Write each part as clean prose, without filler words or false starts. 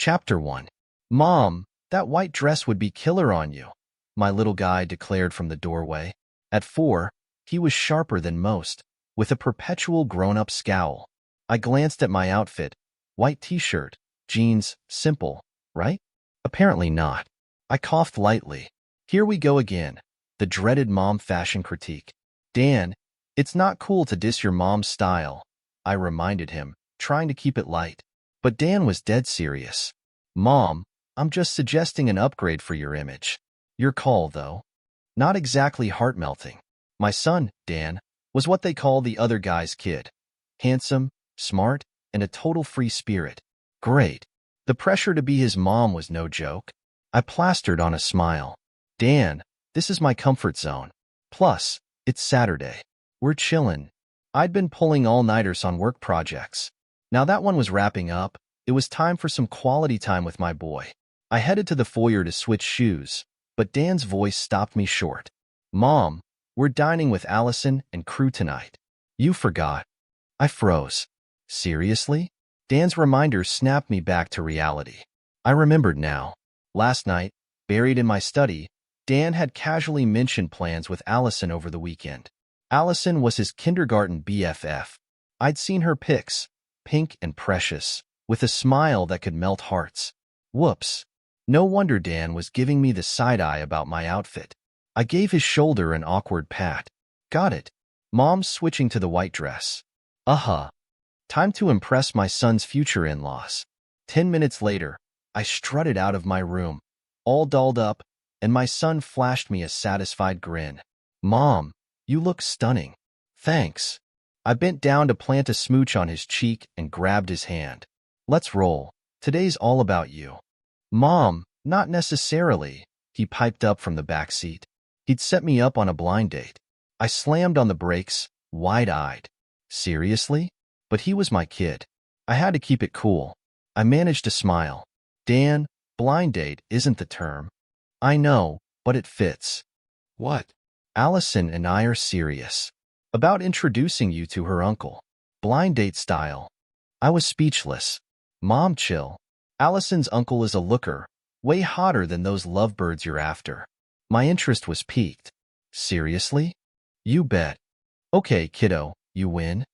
Chapter 1. Mom, that white dress would be killer on you, my little guy declared from the doorway. At 4, he was sharper than most, with a perpetual grown-up scowl. I glanced at my outfit. White t-shirt, jeans, simple, right? Apparently not. I coughed lightly. Here we go again, the dreaded mom fashion critique. Dan, it's not cool to diss your mom's style, I reminded him, trying to keep it light. But Dan was dead serious. Mom, I'm just suggesting an upgrade for your image. Your call, though. Not exactly heart-melting. My son, Dan, was what they call the other guy's kid. Handsome, smart, and a total free spirit. Great. The pressure to be his mom was no joke. I plastered on a smile. Dan, this is my comfort zone. Plus, it's Saturday. We're chillin'. I'd been pulling all-nighters on work projects. Now that one was wrapping up, it was time for some quality time with my boy. I headed to the foyer to switch shoes, but Dan's voice stopped me short. Mom, we're dining with Allison and crew tonight. You forgot. I froze. Seriously? Dan's reminder snapped me back to reality. I remembered now. Last night, buried in my study, Dan had casually mentioned plans with Allison over the weekend. Allison was his kindergarten BFF. I'd seen her pics, pink and precious, with a smile that could melt hearts. Whoops. No wonder Dan was giving me the side-eye about my outfit. I gave his shoulder an awkward pat. Got it. Mom's switching to the white dress. Time to impress my son's future in-laws. 10 minutes later, I strutted out of my room, all dolled up, and my son flashed me a satisfied grin. Mom, you look stunning. Thanks. I bent down to plant a smooch on his cheek and grabbed his hand. Let's roll. Today's all about you. Mom, not necessarily, he piped up from the back seat. He'd set me up on a blind date. I slammed on the brakes, wide-eyed. Seriously? But he was my kid. I had to keep it cool. I managed to smile. Dan, blind date isn't the term. I know, but it fits. What? Allison and I are serious. About introducing you to her uncle. Blind date style. I was speechless. Mom, chill. Allison's uncle is a looker, way hotter than those lovebirds you're after. My interest was piqued. Seriously? You bet. Okay, kiddo, you win.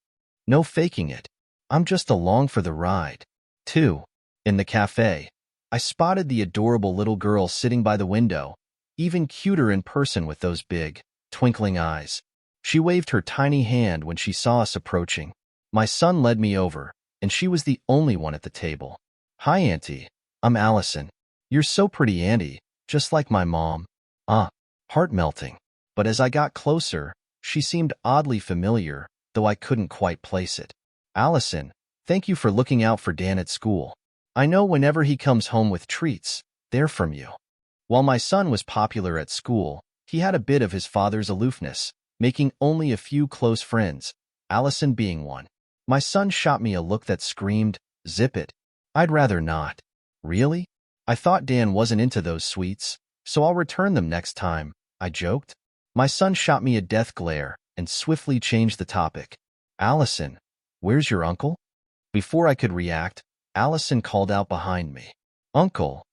No faking it. I'm just along for the ride. 2. In the cafe, I spotted the adorable little girl sitting by the window, even cuter in person with those big, twinkling eyes. She waved her tiny hand when she saw us approaching. My son led me over, and she was the only one at the table. Hi, Auntie. I'm Allison. You're so pretty, Auntie, just like my mom. Heart-melting. But as I got closer, she seemed oddly familiar, though I couldn't quite place it. Allison, thank you for looking out for Dan at school. I know whenever he comes home with treats, they're from you. While my son was popular at school, he had a bit of his father's aloofness, making only a few close friends, Allison being one. My son shot me a look that screamed, zip it. I'd rather not. Really? I thought Dan wasn't into those sweets, so I'll return them next time, I joked. My son shot me a death glare and swiftly changed the topic. Allison, where's your uncle? Before I could react, Allison called out behind me. Uncle.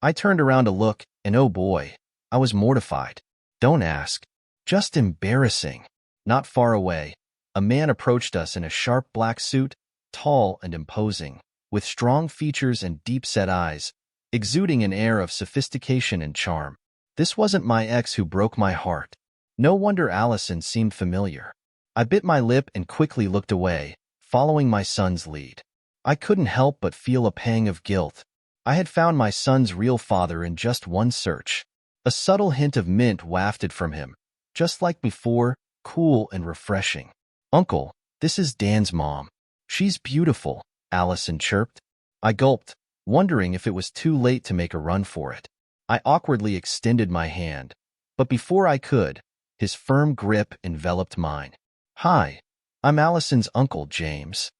I turned around to look, and oh boy, I was mortified. Don't ask. Just embarrassing. Not far away, a man approached us in a sharp black suit, tall and imposing, with strong features and deep-set eyes, exuding an air of sophistication and charm. This wasn't my ex who broke my heart. No wonder Allison seemed familiar. I bit my lip and quickly looked away, following my son's lead. I couldn't help but feel a pang of guilt. I had found my son's real father in just one search. A subtle hint of mint wafted from him, just like before, cool and refreshing. Uncle, this is Dan's mom. She's beautiful, Allison chirped. I gulped, wondering if it was too late to make a run for it. I awkwardly extended my hand, but before I could, his firm grip enveloped mine. Hi, I'm Allison's uncle, James.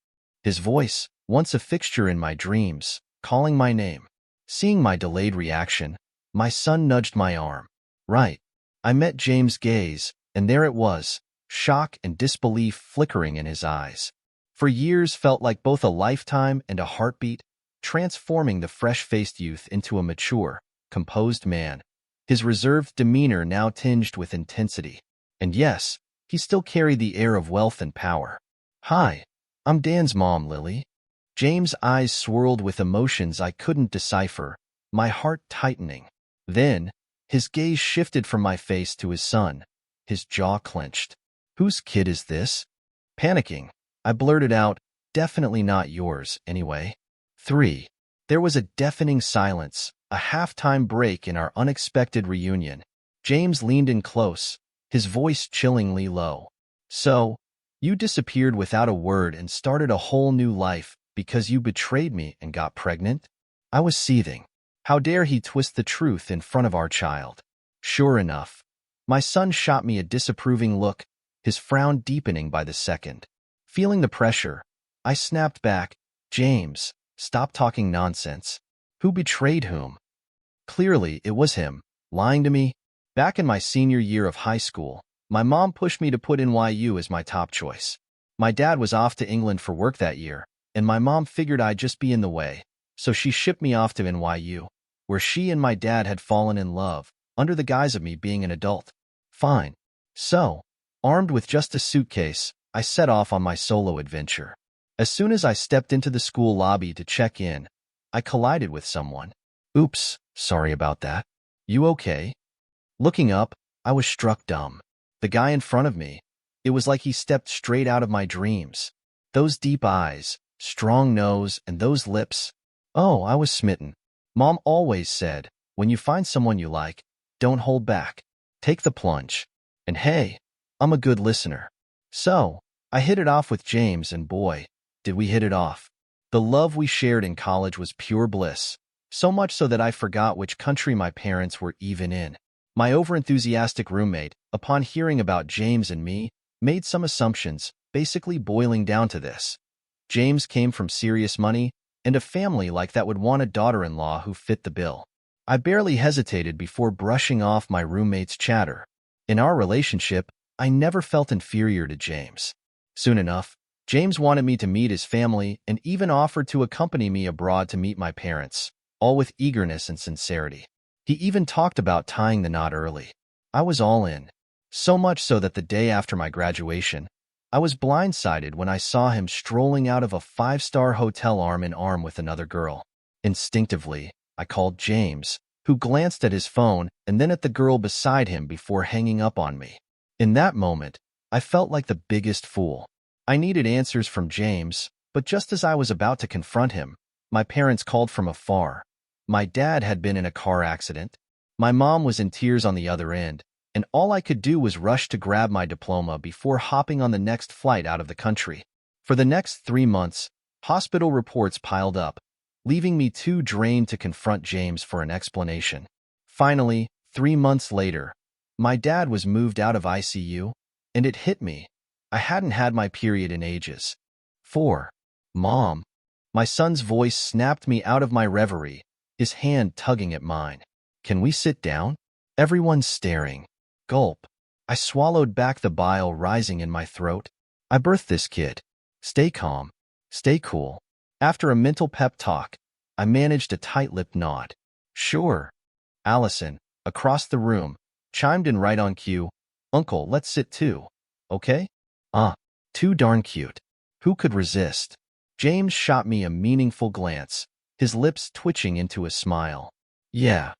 His voice, once a fixture in my dreams, calling my name. Seeing my delayed reaction, my son nudged my arm. Right. I met James' gaze, and there it was, shock and disbelief flickering in his eyes. For years felt like both a lifetime and a heartbeat, transforming the fresh-faced youth into a mature, composed man, his reserved demeanor now tinged with intensity. And yes, he still carried the air of wealth and power. "Hi, I'm Dan's mom, Lily." James' eyes swirled with emotions I couldn't decipher, my heart tightening. Then, his gaze shifted from my face to his son, his jaw clenched. "Whose kid is this?" Panicking, I blurted out, "Definitely not yours, anyway." 3. There was a deafening silence, a halftime break in our unexpected reunion. James leaned in close, his voice chillingly low. "So, you disappeared without a word and started a whole new life because you betrayed me and got pregnant?" I was seething. How dare he twist the truth in front of our child? Sure enough, my son shot me a disapproving look, his frown deepening by the second. Feeling the pressure, I snapped back, "James, stop talking nonsense. Who betrayed whom?" Clearly, it was him, lying to me. Back in my senior year of high school, my mom pushed me to put NYU as my top choice. My dad was off to England for work that year, and my mom figured I'd just be in the way, so she shipped me off to NYU, where she and my dad had fallen in love, under the guise of me being an adult. Fine. So, armed with just a suitcase, I set off on my solo adventure. As soon as I stepped into the school lobby to check in, I collided with someone. "Oops, sorry about that. You okay?" Looking up, I was struck dumb. The guy in front of me, it was like he stepped straight out of my dreams. Those deep eyes, strong nose, and those lips. Oh, I was smitten. Mom always said, when you find someone you like, don't hold back. Take the plunge. And hey, I'm a good listener. So, I hit it off with James, and boy, did we hit it off. The love we shared in college was pure bliss, so much so that I forgot which country my parents were even in. My overenthusiastic roommate, upon hearing about James and me, made some assumptions, basically boiling down to this. James came from serious money, and a family like that would want a daughter-in-law who fit the bill. I barely hesitated before brushing off my roommate's chatter. In our relationship, I never felt inferior to James. Soon enough, James wanted me to meet his family and even offered to accompany me abroad to meet my parents, all with eagerness and sincerity. He even talked about tying the knot early. I was all in. So much so that the day after my graduation, I was blindsided when I saw him strolling out of a five-star hotel arm in arm with another girl. Instinctively, I called James, who glanced at his phone and then at the girl beside him before hanging up on me. In that moment, I felt like the biggest fool. I needed answers from James, but just as I was about to confront him, my parents called from afar. My dad had been in a car accident. My mom was in tears on the other end, and all I could do was rush to grab my diploma before hopping on the next flight out of the country. For the next 3 months, hospital reports piled up, leaving me too drained to confront James for an explanation. Finally, 3 months later, my dad was moved out of ICU, and it hit me. I hadn't had my period in ages. 4. Mom. My son's voice snapped me out of my reverie, his hand tugging at mine. "Can we sit down?" Everyone's staring. Gulp. I swallowed back the bile rising in my throat. "I birthed this kid. Stay calm. Stay cool." After a mental pep talk, I managed a tight-lipped nod. "Sure." Allison, across the room, chimed in right on cue. "Uncle, let's sit too. Okay?" Too darn cute. Who could resist? James shot me a meaningful glance, his lips twitching into a smile. "Yeah."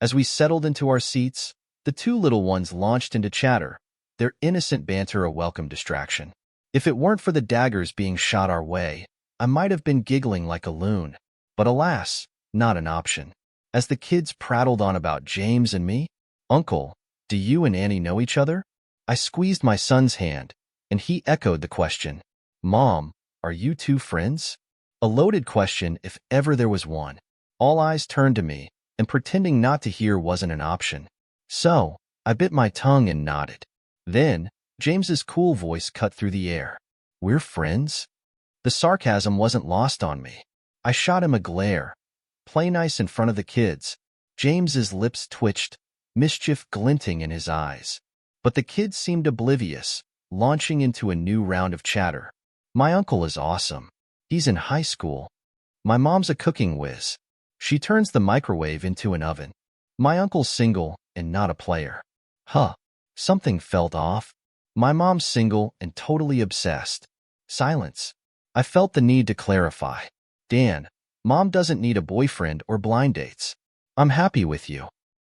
As we settled into our seats, the two little ones launched into chatter, their innocent banter a welcome distraction. If it weren't for the daggers being shot our way, I might have been giggling like a loon. But alas, not an option. As the kids prattled on about James and me, "Uncle, do you and Annie know each other?" I squeezed my son's hand, and he echoed the question. "Mom, are you two friends?" A loaded question if ever there was one. All eyes turned to me, and pretending not to hear wasn't an option. So, I bit my tongue and nodded. Then, James's cool voice cut through the air. "We're friends?" The sarcasm wasn't lost on me. I shot him a glare. Play nice in front of the kids. James's lips twitched, mischief glinting in his eyes. But the kids seemed oblivious, launching into a new round of chatter. "My uncle is awesome. He's in high school." My mom's a cooking whiz. She turns the microwave into an oven. My uncle's single and not a player. Huh. Something felt off. My mom's single and totally obsessed. Silence. I felt the need to clarify. Dan, Mom doesn't need a boyfriend or blind dates. I'm happy with you.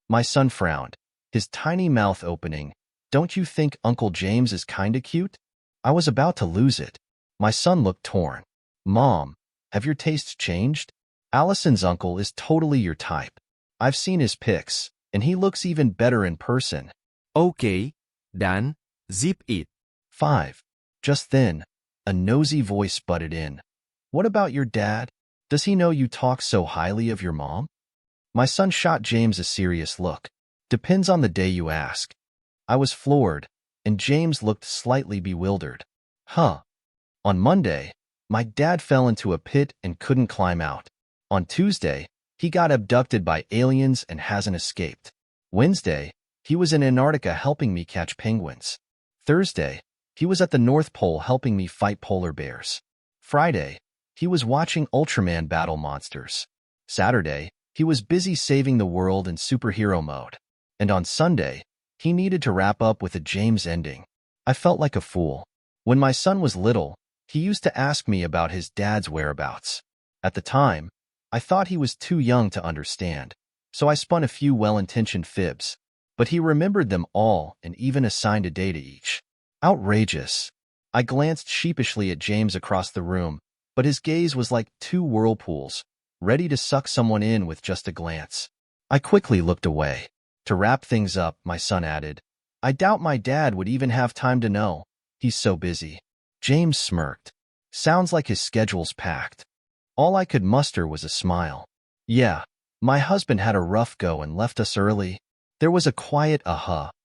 My son frowned, his tiny mouth opening. Don't you think Uncle James is kinda cute? I was about to lose it. My son looked torn. Mom, have your tastes changed? Allison's uncle is totally your type. I've seen his pics, and he looks even better in person. Okay, Dan, zip it. 5. Just then, a nosy voice butted in. What about your dad? Does he know you talk so highly of your mom? My son shot James a serious look. Depends on the day you ask. I was floored, and James looked slightly bewildered. Huh. On Monday, my dad fell into a pit and couldn't climb out. On Tuesday, he got abducted by aliens and hasn't escaped. Wednesday, he was in Antarctica helping me catch penguins. Thursday, he was at the North Pole helping me fight polar bears. Friday, he was watching Ultraman battle monsters. Saturday, he was busy saving the world in superhero mode. And on Sunday, he needed to wrap up with a James ending. I felt like a fool. When my son was little, he used to ask me about his dad's whereabouts. At the time, I thought he was too young to understand, so I spun a few well-intentioned fibs. But he remembered them all and even assigned a day to each. Outrageous. I glanced sheepishly at James across the room, but his gaze was like two whirlpools, ready to suck someone in with just a glance. I quickly looked away. To wrap things up, my son added, I doubt my dad would even have time to know. He's so busy. James smirked. Sounds like his schedule's packed. All I could muster was a smile. Yeah, my husband had a rough go and left us early. There was a quiet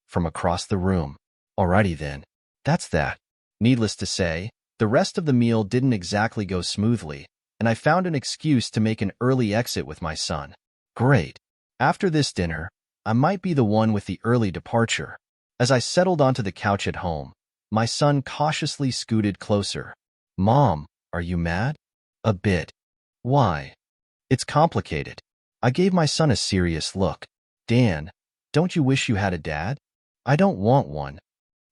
from across the room. Alrighty then. That's that. Needless to say, the rest of the meal didn't exactly go smoothly, and I found an excuse to make an early exit with my son. Great. After this dinner, I might be the one with the early departure. As I settled onto the couch at home, my son cautiously scooted closer. Mom, are you mad? A bit. Why? It's complicated. I gave my son a serious look. Dan, don't you wish you had a dad? I don't want one.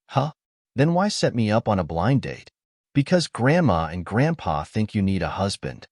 Huh? Then why set me up on a blind date? Because Grandma and Grandpa think you need a husband.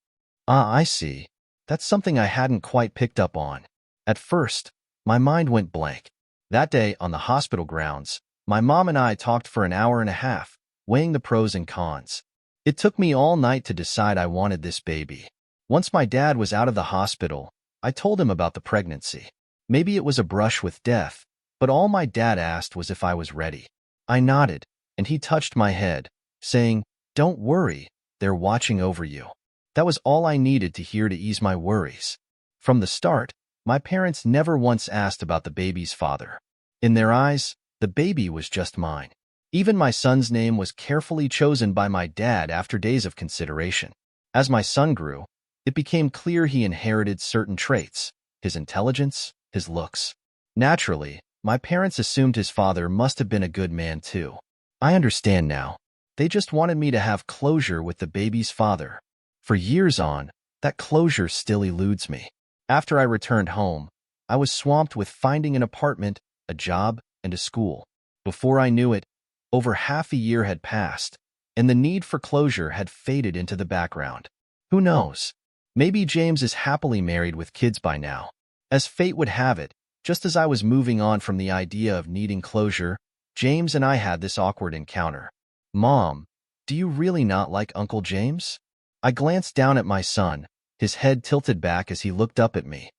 Ah, I see. That's something I hadn't quite picked up on. At first, my mind went blank. That day on the hospital grounds, my mom and I talked for an hour and a half, weighing the pros and cons. It took me all night to decide I wanted this baby. Once my dad was out of the hospital, I told him about the pregnancy. Maybe it was a brush with death, but all my dad asked was if I was ready. I nodded, and he touched my head, saying, Don't worry, they're watching over you. That was all I needed to hear to ease my worries. From the start, my parents never once asked about the baby's father. In their eyes, the baby was just mine. Even my son's name was carefully chosen by my dad after days of consideration. As my son grew, it became clear he inherited certain traits, his intelligence, his looks. Naturally, my parents assumed his father must have been a good man too. I understand now. They just wanted me to have closure with the baby's father. For years on, that closure still eludes me. After I returned home, I was swamped with finding an apartment, a job, and a school. Before I knew it, over half a year had passed, and the need for closure had faded into the background. Who knows? Maybe James is happily married with kids by now. As fate would have it, just as I was moving on from the idea of needing closure, James and I had this awkward encounter. Mom, do you really not like Uncle James? I glanced down at my son, his head tilted back as he looked up at me.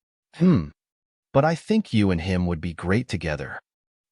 But I think you and him would be great together.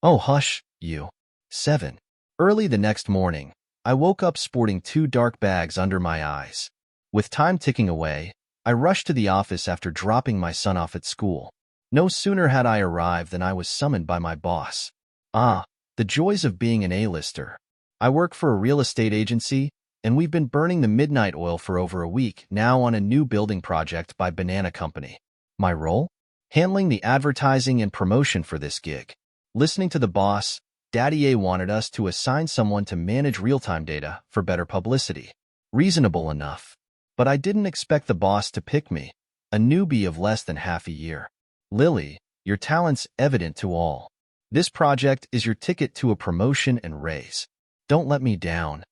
Oh, hush, you. 7. Early the next morning, I woke up sporting 2 dark bags under my eyes. With time ticking away, I rushed to the office after dropping my son off at school. No sooner had I arrived than I was summoned by my boss. Ah, the joys of being an A-lister. I work for a real estate agency, and we've been burning the midnight oil for over a week now on a new building project by Banana Company. My role? Handling the advertising and promotion for this gig. Listening to the boss, Daddy A wanted us to assign someone to manage real-time data for better publicity. Reasonable enough. But I didn't expect the boss to pick me, a newbie of less than half a year. Lily, your talent's evident to all. This project is your ticket to a promotion and raise. Don't let me down.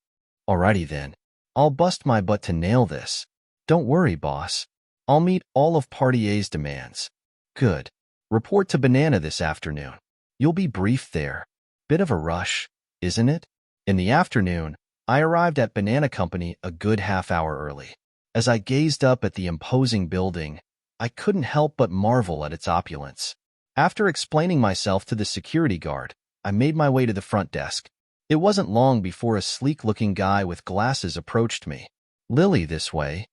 Alrighty then. I'll bust my butt to nail this. Don't worry, boss. I'll meet all of Party A's demands. Good. Report to Banana this afternoon. You'll be briefed there. Bit of a rush, isn't it? In the afternoon, I arrived at Banana Company a good half-hour early. As I gazed up at the imposing building, I couldn't help but marvel at its opulence. After explaining myself to the security guard, I made my way to the front desk. It wasn't long before a sleek-looking guy with glasses approached me. Lily, this way.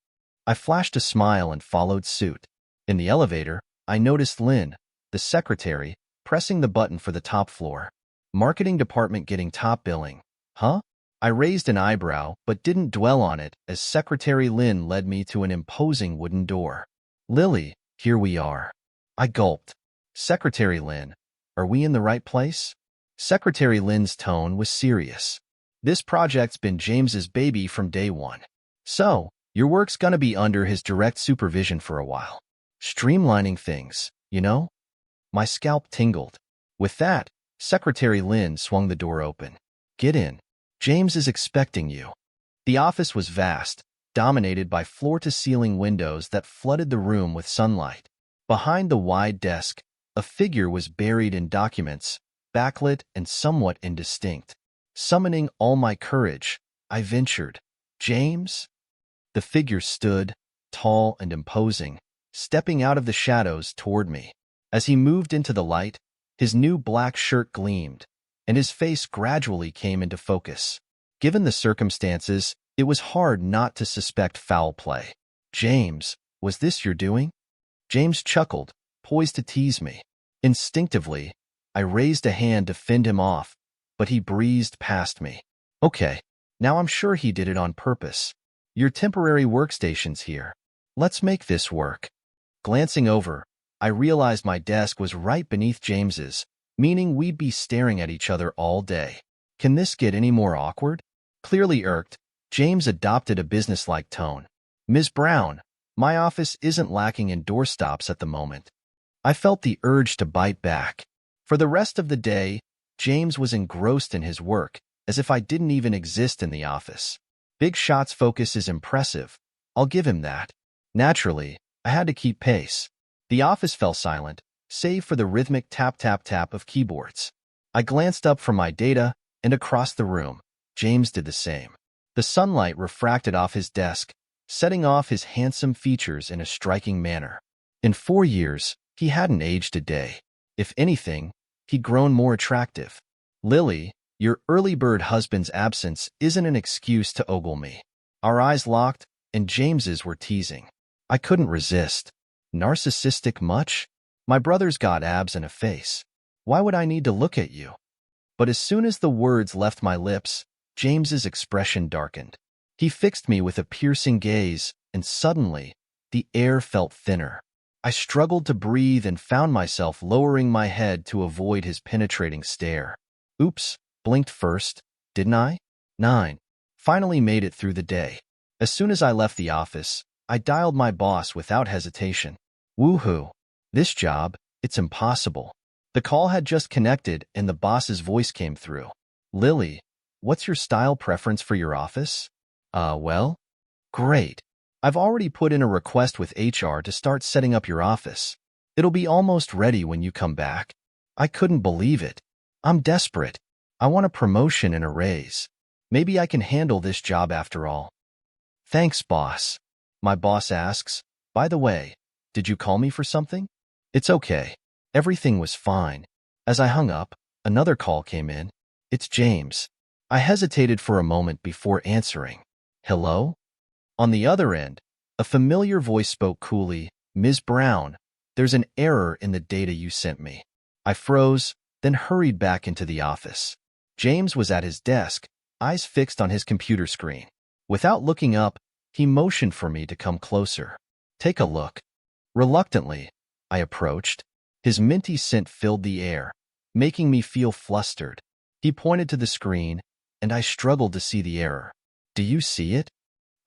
I flashed a smile and followed suit. In the elevator, I noticed Lynn, the secretary, pressing the button for the top floor. Marketing department getting top billing. Huh? I raised an eyebrow, but didn't dwell on it as Secretary Lynn led me to an imposing wooden door. Lily, here we are. I gulped. Secretary Lynn, are we in the right place? Secretary Lynn's tone was serious. This project's been James's baby from day one. So, your work's gonna be under his direct supervision for a while. Streamlining things, you know? My scalp tingled. With that, Secretary Lynn swung the door open. Get in. James is expecting you. The office was vast, dominated by floor-to-ceiling windows that flooded the room with sunlight. Behind the wide desk, a figure was buried in documents, backlit and somewhat indistinct. Summoning all my courage, I ventured. James? The figure stood, tall and imposing, stepping out of the shadows toward me. As he moved into the light, his new black shirt gleamed, and his face gradually came into focus. Given the circumstances, it was hard not to suspect foul play. James, was this your doing? James chuckled, poised to tease me. Instinctively, I raised a hand to fend him off, but he breezed past me. Okay, now I'm sure he did it on purpose. Your temporary workstation's here. Let's make this work. Glancing over, I realized my desk was right beneath James's, meaning we'd be staring at each other all day. Can this get any more awkward? Clearly irked, James adopted a businesslike tone. Ms. Brown, my office isn't lacking in doorstops at the moment. I felt the urge to bite back. For the rest of the day, James was engrossed in his work, as if I didn't even exist in the office. Big Shot's focus is impressive. I'll give him that. Naturally, I had to keep pace. The office fell silent, save for the rhythmic tap-tap-tap of keyboards. I glanced up from my data, and across the room, James did the same. The sunlight refracted off his desk, setting off his handsome features in a striking manner. In 4 years, he hadn't aged a day. If anything, he'd grown more attractive. Lily, your early bird husband's absence isn't an excuse to ogle me. Our eyes locked, and James's were teasing. I couldn't resist. Narcissistic much? My brother's got abs and a face. Why would I need to look at you? But as soon as the words left my lips, James's expression darkened. He fixed me with a piercing gaze, and suddenly, the air felt thinner. I struggled to breathe and found myself lowering my head to avoid his penetrating stare. Oops, blinked first, didn't I? 9. Finally made it through the day. As soon as I left the office, I dialed my boss without hesitation. Woohoo! This job, it's impossible. The call had just connected and the boss's voice came through. Lily, what's your style preference for your office? Well? Great. I've already put in a request with HR to start setting up your office. It'll be almost ready when you come back. I couldn't believe it. I'm desperate. I want a promotion and a raise. Maybe I can handle this job after all. Thanks, boss. My boss asks, by the way, did you call me for something? It's okay. Everything was fine. As I hung up, another call came in. It's James. I hesitated for a moment before answering. Hello? On the other end, a familiar voice spoke coolly, Ms. Brown, there's an error in the data you sent me. I froze, then hurried back into the office. James was at his desk, eyes fixed on his computer screen. Without looking up, he motioned for me to come closer. Take a look. Reluctantly, I approached. His minty scent filled the air, making me feel flustered. He pointed to the screen, and I struggled to see the error. Do you see it?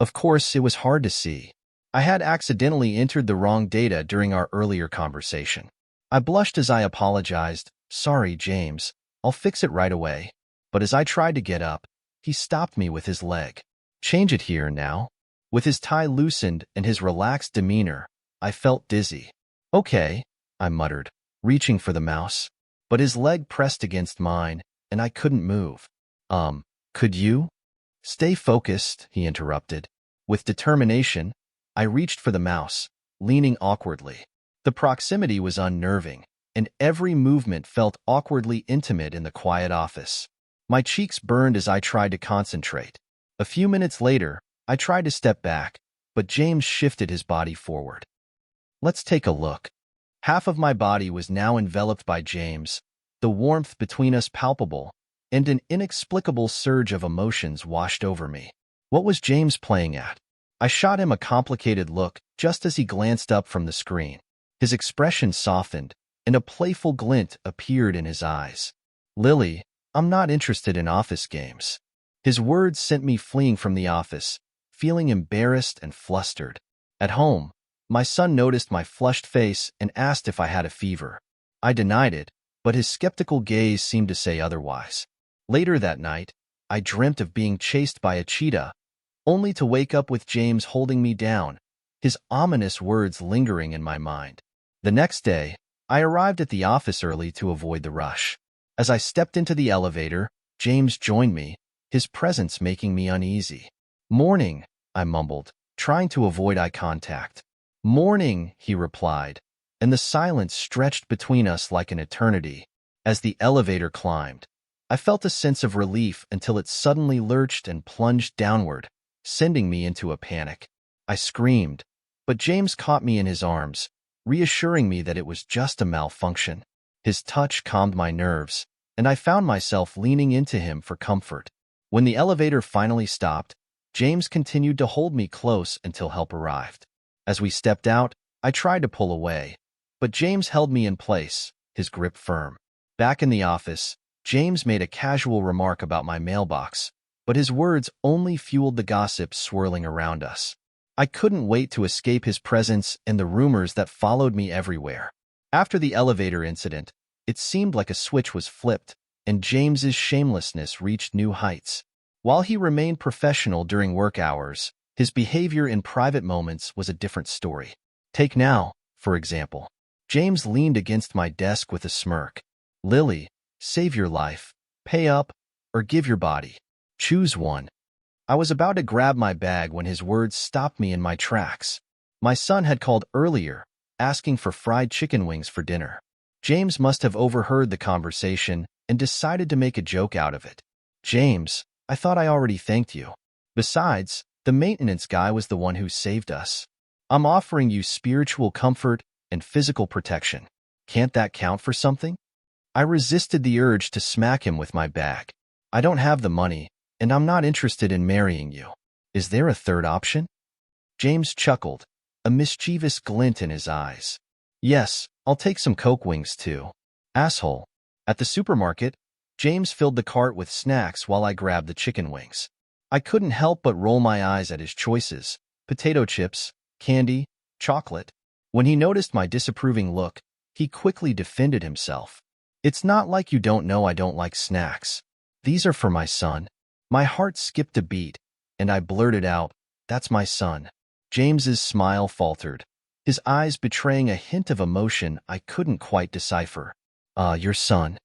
Of course, it was hard to see. I had accidentally entered the wrong data during our earlier conversation. I blushed as I apologized. Sorry, James. I'll fix it right away. But as I tried to get up, he stopped me with his leg. Change it here now. With his tie loosened and his relaxed demeanor, I felt dizzy. Okay, I muttered, reaching for the mouse. But his leg pressed against mine, and I couldn't move. Could you? Stay focused, he interrupted. With determination, I reached for the mouse, leaning awkwardly. The proximity was unnerving, and every movement felt awkwardly intimate in the quiet office. My cheeks burned as I tried to concentrate. A few minutes later, I tried to step back, but James shifted his body forward. Let's take a look. Half of my body was now enveloped by James, the warmth between us palpable, and an inexplicable surge of emotions washed over me. What was James playing at? I shot him a complicated look just as he glanced up from the screen. His expression softened, and a playful glint appeared in his eyes. Lily, I'm not interested in office games. His words sent me fleeing from the office, feeling embarrassed and flustered. At home, my son noticed my flushed face and asked if I had a fever. I denied it, but his skeptical gaze seemed to say otherwise. Later that night, I dreamt of being chased by a cheetah, only to wake up with James holding me down, his ominous words lingering in my mind. The next day, I arrived at the office early to avoid the rush. As I stepped into the elevator, James joined me, his presence making me uneasy. Morning, I mumbled, trying to avoid eye contact. Morning, he replied, and the silence stretched between us like an eternity. As the elevator climbed, I felt a sense of relief until it suddenly lurched and plunged downward, sending me into a panic. I screamed, but James caught me in his arms, reassuring me that it was just a malfunction. His touch calmed my nerves, and I found myself leaning into him for comfort. When the elevator finally stopped, James continued to hold me close until help arrived. As we stepped out, I tried to pull away, but James held me in place, his grip firm. Back in the office, James made a casual remark about my mailbox, but his words only fueled the gossip swirling around us. I couldn't wait to escape his presence and the rumors that followed me everywhere. After the elevator incident, it seemed like a switch was flipped, and James's shamelessness reached new heights. While he remained professional during work hours, his behavior in private moments was a different story. Take now, for example. James leaned against my desk with a smirk. Lily, save your life, pay up, or give your body. Choose one. I was about to grab my bag when his words stopped me in my tracks. My son had called earlier, asking for fried chicken wings for dinner. James must have overheard the conversation and decided to make a joke out of it. James, I thought I already thanked you. Besides, the maintenance guy was the one who saved us. I'm offering you spiritual comfort and physical protection. Can't that count for something? I resisted the urge to smack him with my bag. I don't have the money, and I'm not interested in marrying you. Is there a third option? James chuckled, a mischievous glint in his eyes. Yes, I'll take some Coke wings too. Asshole. At the supermarket, James filled the cart with snacks while I grabbed the chicken wings. I couldn't help but roll my eyes at his choices: potato chips, candy, chocolate. When he noticed my disapproving look, he quickly defended himself. It's not like you don't know I don't like snacks. These are for my son. My heart skipped a beat, and I blurted out, "That's my son." James's smile faltered, his eyes betraying a hint of emotion I couldn't quite decipher. Your son."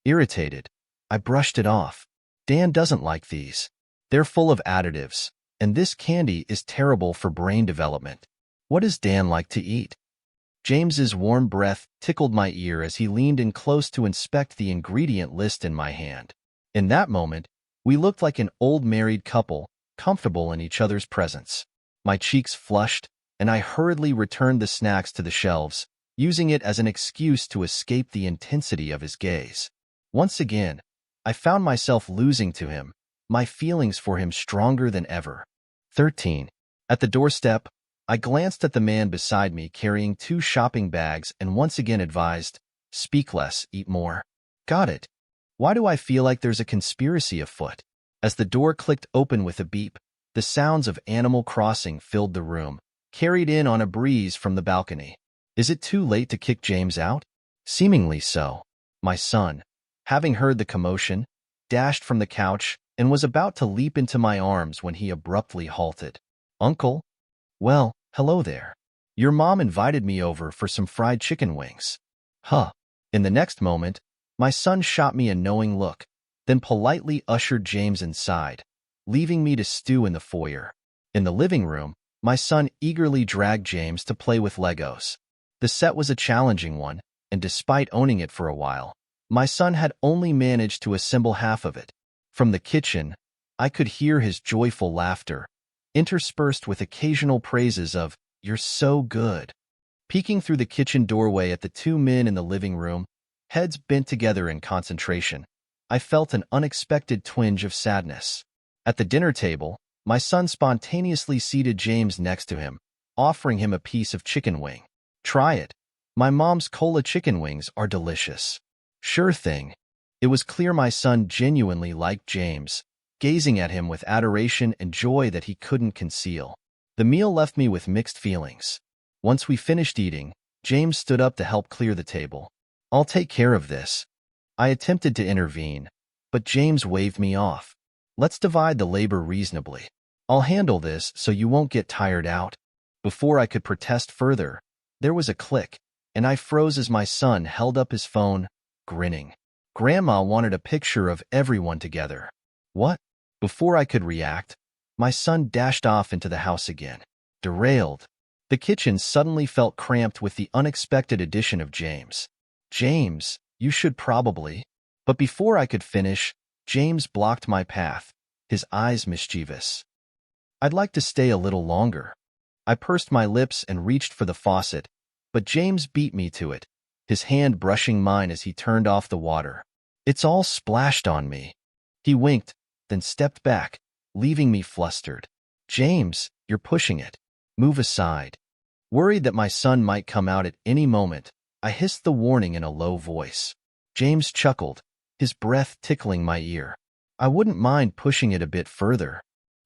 Irritated, I brushed it off. Dan doesn't like these. They're full of additives, and this candy is terrible for brain development. What does Dan like to eat? James's warm breath tickled my ear as he leaned in close to inspect the ingredient list in my hand. In that moment, we looked like an old married couple, comfortable in each other's presence. My cheeks flushed, and I hurriedly returned the snacks to the shelves, using it as an excuse to escape the intensity of his gaze. Once again, I found myself losing to him, my feelings for him stronger than ever. 13. At the doorstep, I glanced at the man beside me carrying 2 shopping bags and once again advised, "Speak less, eat more." Got it. Why do I feel like there's a conspiracy afoot? As the door clicked open with a beep, The sounds of Animal Crossing filled the room, carried in on a breeze from the balcony. Is it too late to kick James out? Seemingly so. My son, having heard the commotion, dashed from the couch and was about to leap into my arms when he abruptly halted. Uncle? Well, hello there. Your mom invited me over for some fried chicken wings. Huh. In the next moment, my son shot me a knowing look, then politely ushered James inside, leaving me to stew in the foyer. In the living room, my son eagerly dragged James to play with Legos. The set was a challenging one, and despite owning it for a while, my son had only managed to assemble half of it. From the kitchen, I could hear his joyful laughter, interspersed with occasional praises of, "You're so good." Peeking through the kitchen doorway at the two men in the living room, heads bent together in concentration, I felt an unexpected twinge of sadness. At the dinner table, my son spontaneously seated James next to him, offering him a piece of chicken wing. Try it. My mom's cola chicken wings are delicious. Sure thing. It was clear my son genuinely liked James, gazing at him with adoration and joy that he couldn't conceal. The meal left me with mixed feelings. Once we finished eating, James stood up to help clear the table. I'll take care of this. I attempted to intervene, but James waved me off. Let's divide the labor reasonably. I'll handle this so you won't get tired out. Before I could protest further, there was a click, and I froze as my son held up his phone, grinning. Grandma wanted a picture of everyone together. What? Before I could react, my son dashed off into the house again. Derailed. The kitchen suddenly felt cramped with the unexpected addition of James. James, you should probably. But before I could finish, James blocked my path, his eyes mischievous. I'd like to stay a little longer. I pursed my lips and reached for the faucet, but James beat me to it, his hand brushing mine as he turned off the water. It's all splashed on me. He winked, then stepped back, leaving me flustered. James, you're pushing it. Move aside. Worried that my son might come out at any moment, I hissed the warning in a low voice. James chuckled, his breath tickling my ear. I wouldn't mind pushing it a bit further.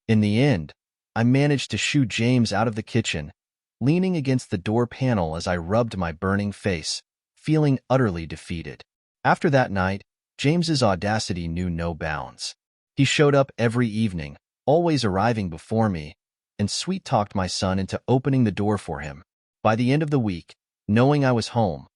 In the end, I managed to shoo James out of the kitchen, leaning against the door panel as I rubbed my burning face, feeling utterly defeated. After that night, James's audacity knew no bounds. He showed up every evening, always arriving before me, and sweet-talked my son into opening the door for him. By the end of the week, knowing I was home,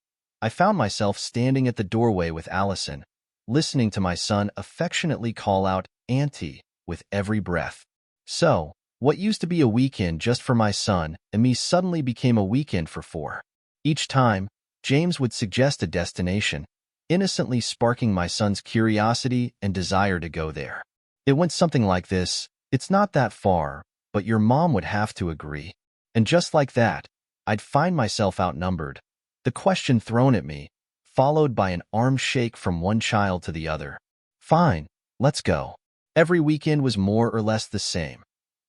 I found myself standing at the doorway with Allison, listening to my son affectionately call out, "Auntie," with every breath. So, what used to be a weekend just for my son and me suddenly became a weekend for four. Each time, James would suggest a destination, innocently sparking my son's curiosity and desire to go there. It went something like this: "It's not that far, but your mom would have to agree." And just like that, I'd find myself outnumbered, the question thrown at me, followed by an arm shake from one child to the other. Fine, let's go. Every weekend was more or less the same.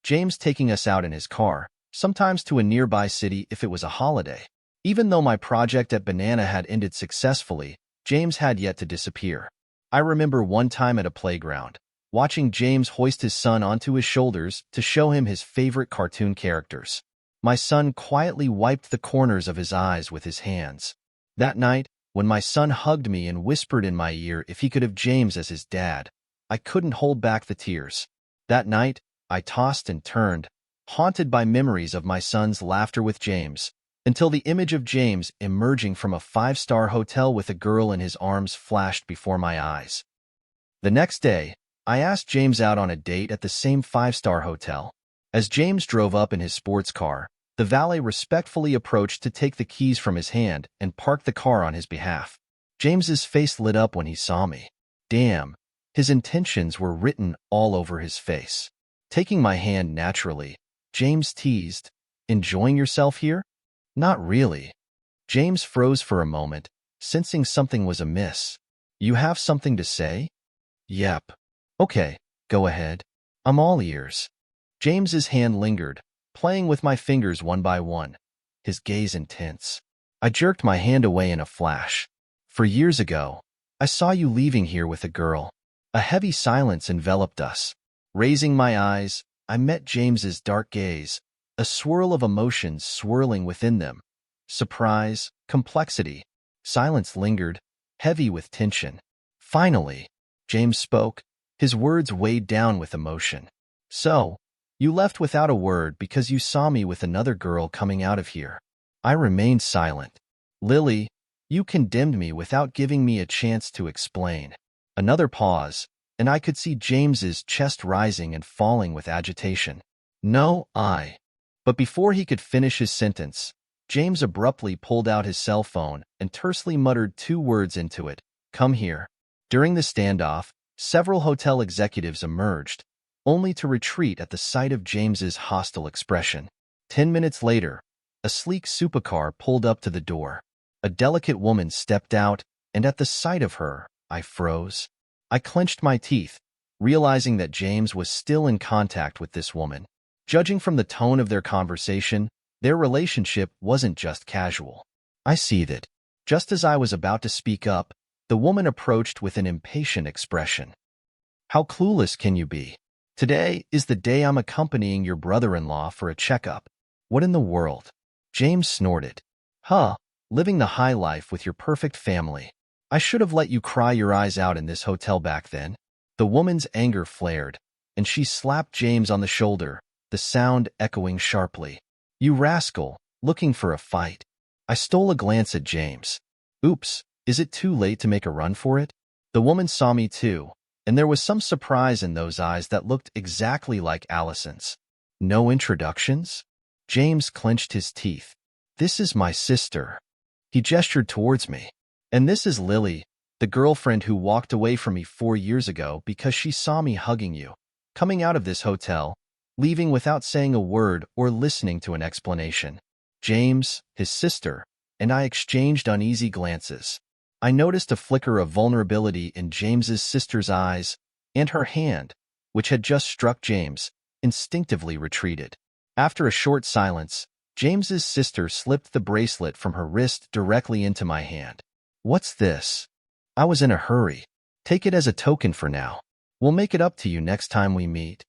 James taking us out in his car, sometimes to a nearby city if it was a holiday. Even though my project at Banana had ended successfully, James had yet to disappear. I remember one time at a playground, watching James hoist his son onto his shoulders to show him his favorite cartoon characters. My son quietly wiped the corners of his eyes with his hands. That night, when my son hugged me and whispered in my ear if he could have James as his dad, I couldn't hold back the tears. That night, I tossed and turned, haunted by memories of my son's laughter with James, until the image of James emerging from a five-star hotel with a girl in his arms flashed before my eyes. The next day, I asked James out on a date at the same five-star hotel. As James drove up in his sports car, the valet respectfully approached to take the keys from his hand and park the car on his behalf. James's face lit up when he saw me. Damn, his intentions were written all over his face. Taking my hand naturally, James teased, "Enjoying yourself here?" "Not really." James froze for a moment, sensing something was amiss. "You have something to say?" "Yep." "Okay, go ahead. I'm all ears." James's hand lingered, playing with my fingers one by one, his gaze intense. I jerked my hand away in a flash. "For years ago, I saw you leaving here with a girl." A heavy silence enveloped us. Raising my eyes, I met James's dark gaze, a swirl of emotions swirling within them. Surprise, complexity. Silence lingered, heavy with tension. Finally, James spoke, his words weighed down with emotion. So, you left without a word because you saw me with another girl coming out of here. I remained silent. Lily, you condemned me without giving me a chance to explain. Another pause, and I could see James's chest rising and falling with agitation. No, I. But before he could finish his sentence, James abruptly pulled out his cell phone and tersely muttered 2 words into it. Come here. During the standoff, several hotel executives emerged, only to retreat at the sight of James's hostile expression. 10 minutes later, a sleek supercar pulled up to the door. A delicate woman stepped out, and at the sight of her, I froze. I clenched my teeth, realizing that James was still in contact with this woman. Judging from the tone of their conversation, their relationship wasn't just casual. I seethed. Just as I was about to speak up, the woman approached with an impatient expression. How clueless can you be? Today is the day I'm accompanying your brother-in-law for a checkup. What in the world? James snorted. Huh, living the high life with your perfect family. I should have let you cry your eyes out in this hotel back then. The woman's anger flared, and she slapped James on the shoulder, the sound echoing sharply. You rascal, looking for a fight. I stole a glance at James. Oops, is it too late to make a run for it? The woman saw me too, and there was some surprise in those eyes that looked exactly like Allison's. No introductions? James clenched his teeth. This is my sister. He gestured towards me. And this is Lily, the girlfriend who walked away from me 4 years ago because she saw me hugging you, coming out of this hotel, leaving without saying a word or listening to an explanation. James, his sister, and I exchanged uneasy glances. I noticed a flicker of vulnerability in James's sister's eyes, and her hand, which had just struck James, instinctively retreated. After a short silence, James's sister slipped the bracelet from her wrist directly into my hand. What's this? I was in a hurry. Take it as a token for now. We'll make it up to you next time we meet.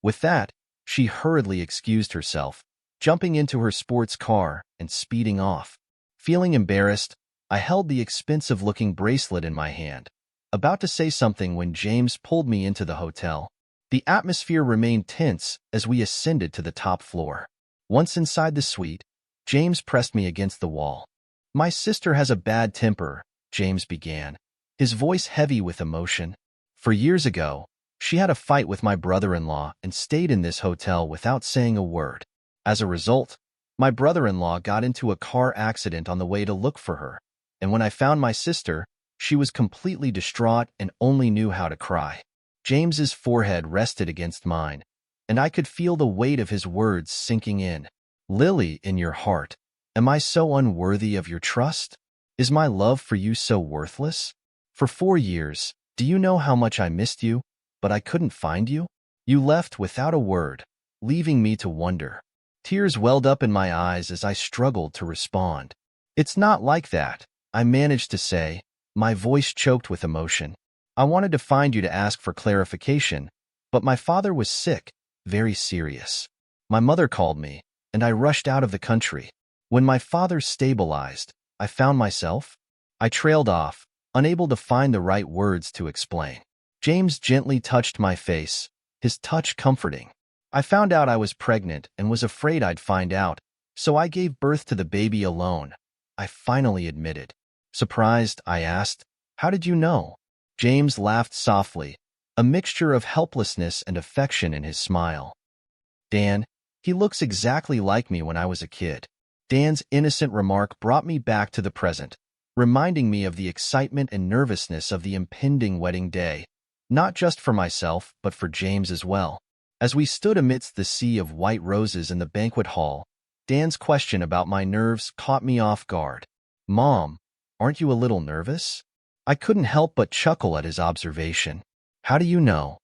With that, she hurriedly excused herself, jumping into her sports car and speeding off. Feeling embarrassed, I held the expensive-looking bracelet in my hand, about to say something when James pulled me into the hotel. The atmosphere remained tense as we ascended to the top floor. Once inside the suite, James pressed me against the wall. My sister has a bad temper, James began, his voice heavy with emotion. For years ago, she had a fight with my brother-in-law and stayed in this hotel without saying a word. As a result, my brother-in-law got into a car accident on the way to look for her, and when I found my sister, she was completely distraught and only knew how to cry. James's forehead rested against mine, and I could feel the weight of his words sinking in. Lily, in your heart, am I so unworthy of your trust? Is my love for you so worthless? For 4 years, do you know how much I missed you, but I couldn't find you? You left without a word, leaving me to wonder. Tears welled up in my eyes as I struggled to respond. It's not like that, I managed to say, my voice choked with emotion. I wanted to find you to ask for clarification, but my father was sick, very serious. My mother called me, and I rushed out of the country. When my father stabilized, I found myself. I trailed off, unable to find the right words to explain. James gently touched my face, his touch comforting. I found out I was pregnant and was afraid I'd find out, so I gave birth to the baby alone. I finally admitted. Surprised, I asked, how did you know? James laughed softly, a mixture of helplessness and affection in his smile. Dan, he looks exactly like me when I was a kid. Dan's innocent remark brought me back to the present, reminding me of the excitement and nervousness of the impending wedding day, not just for myself, but for James as well. As we stood amidst the sea of white roses in the banquet hall, Dan's question about my nerves caught me off guard. Mom, aren't you a little nervous? I couldn't help but chuckle at his observation. How do you know?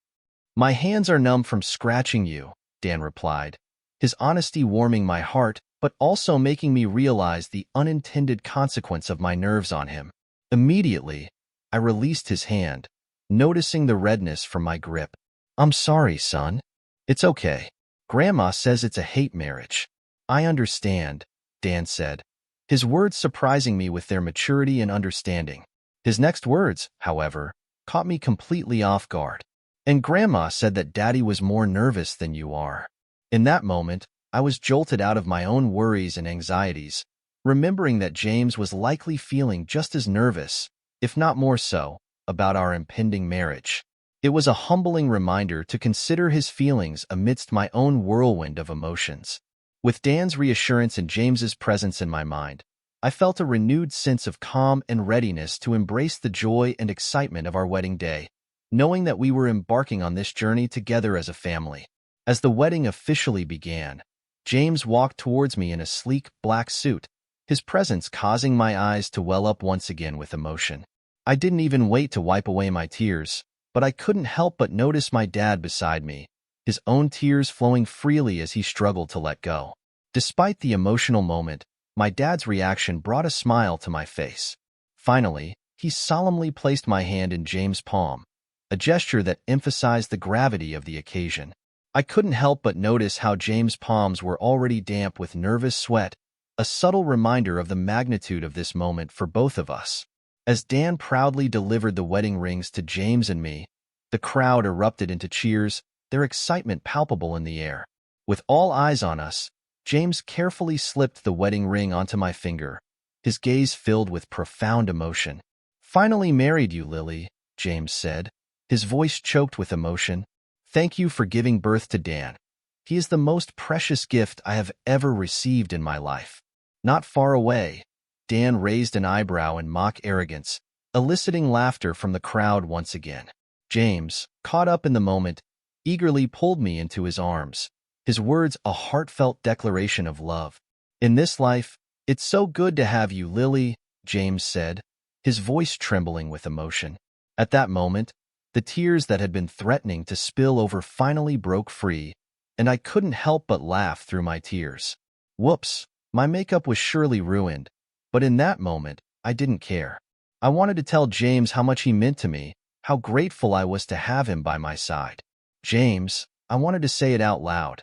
My hands are numb from scratching you, Dan replied, his honesty warming my heart, but also making me realize the unintended consequence of my nerves on him. Immediately, I released his hand, noticing the redness from my grip. I'm sorry, son. It's okay. Grandma says it's a hate marriage. I understand, Dan said, his words surprising me with their maturity and understanding. His next words, however, caught me completely off guard. And Grandma said that Daddy was more nervous than you are. In that moment, I was jolted out of my own worries and anxieties, remembering that James was likely feeling just as nervous, if not more so, about our impending marriage. It was a humbling reminder to consider his feelings amidst my own whirlwind of emotions. With Dan's reassurance and James's presence in my mind, I felt a renewed sense of calm and readiness to embrace the joy and excitement of our wedding day, knowing that we were embarking on this journey together as a family. As the wedding officially began, James walked towards me in a sleek black suit, his presence causing my eyes to well up once again with emotion. I didn't even wait to wipe away my tears, but I couldn't help but notice my dad beside me, his own tears flowing freely as he struggled to let go. Despite the emotional moment, my dad's reaction brought a smile to my face. Finally, he solemnly placed my hand in James' palm, a gesture that emphasized the gravity of the occasion. I couldn't help but notice how James' palms were already damp with nervous sweat, a subtle reminder of the magnitude of this moment for both of us. As Dan proudly delivered the wedding rings to James and me, the crowd erupted into cheers, their excitement palpable in the air. With all eyes on us, James carefully slipped the wedding ring onto my finger, his gaze filled with profound emotion. "Finally married you, Lily," James said, his voice choked with emotion. "Thank you for giving birth to Dan. He is the most precious gift I have ever received in my life." Not far away, Dan raised an eyebrow in mock arrogance, eliciting laughter from the crowd once again. James, caught up in the moment, eagerly pulled me into his arms, his words a heartfelt declaration of love. "In this life, it's so good to have you, Lily," James said, his voice trembling with emotion. At that moment, the tears that had been threatening to spill over finally broke free, and I couldn't help but laugh through my tears. Whoops, my makeup was surely ruined, but in that moment, I didn't care. I wanted to tell James how much he meant to me, how grateful I was to have him by my side. "James," I wanted to say it out loud,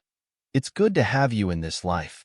"it's good to have you in this life.